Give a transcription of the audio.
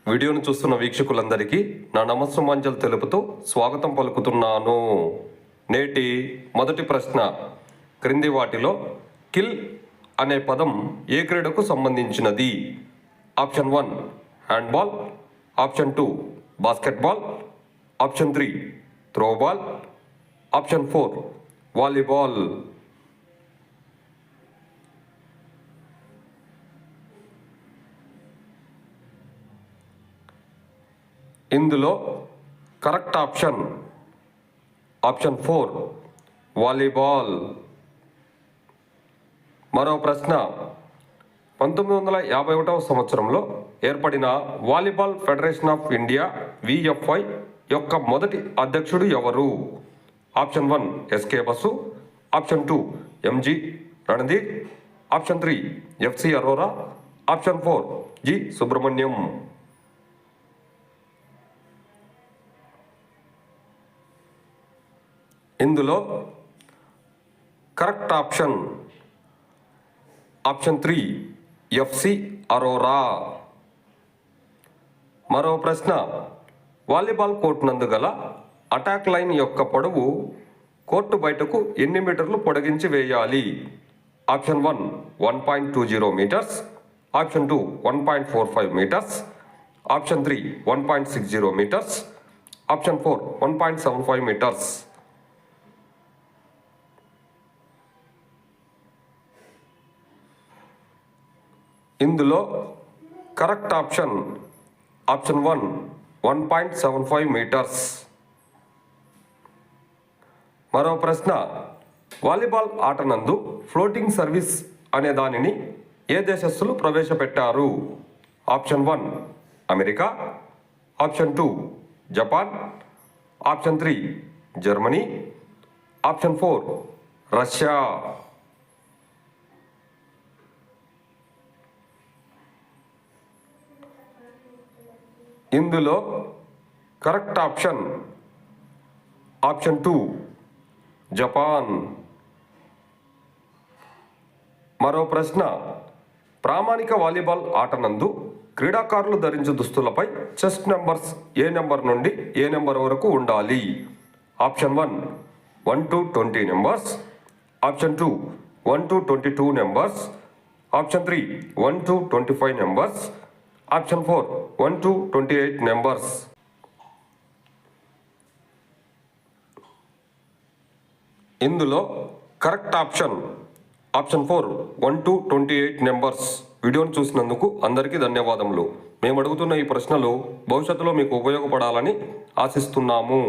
వీడియోను చూస్తున్న వీక్షకులందరికీ నా నమస్సుమాంజలు తెలుపుతూ స్వాగతం పలుకుతున్నాను. నేటి మొదటి ప్రశ్న, క్రింది వాటిలో కిల్ అనే పదం ఏ క్రీడకు సంబంధించినది? Option 1 handball, option 2 basketball, option 3 throwball, option 4 volleyball. ఇందులో కరెక్ట్ ఆప్షన్ 4 వాలీబాల్. మరో ప్రశ్న, 1951వ సంవత్సరంలో ఏర్పడిన volleyball federation of India VFI యొక్క మొదటి అధ్యక్షుడు ఎవరు? Option 1 SK Basu, option 2 MG Randhir, option 3 FC Arora, option 4 G Subrahmanyam. ఇందులో కరెక్ట్ ఆప్షన్ 3 FC అరోరా. మరో ప్రశ్న, వాలీబాల్ కోర్టు నందు గల అటాక్ లైన్ యొక్క పొడవు కోర్టు బయటకు ఎన్ని మీటర్లు పొడిగించి వేయాలి? Option 1 1.20 metres, option 2 1.45 metres, option 3 1.60 metres, option 4 1.75 metres. ఇందులో కరెక్ట్ ఆప్షన్ 1 1.75 మీటర్స్. మరో ప్రశ్న, వాలీబాల్ ఆట నందు ఫ్లోటింగ్ సర్వీస్ అనే దానిని ఏ దేశస్థులు ప్రవేశపెట్టారు? Option 1 America, option 2 Japan, option 3 Germany, option 4 Russia. ఇందులో కరెక్ట్ ఆప్షన్ 2 జపాన్. మరో ప్రశ్న, ప్రామాణిక వాలీబాల్ ఆట నందు క్రీడాకారులు ధరించు దుస్తులపై చెస్ట్ నెంబర్స్ ఏ నెంబర్ నుండి ఏ నెంబర్ వరకు ఉండాలి? Option 1 1 to 20 numbers, option 2 1 to 22 numbers, option 3 1 to 25 numbers, option 4 1 to 28 numbers. ఇందులో కరెక్ట్ ఆప్షన్ 4 1 to 28 నెంబర్స్. వీడియోను చూసినందుకు అందరికీ ధన్యవాదములు. మేము అడుగుతున్న ఈ ప్రశ్నలు భవిష్యత్తులో మీకు ఉపయోగపడాలని ఆశిస్తున్నాము.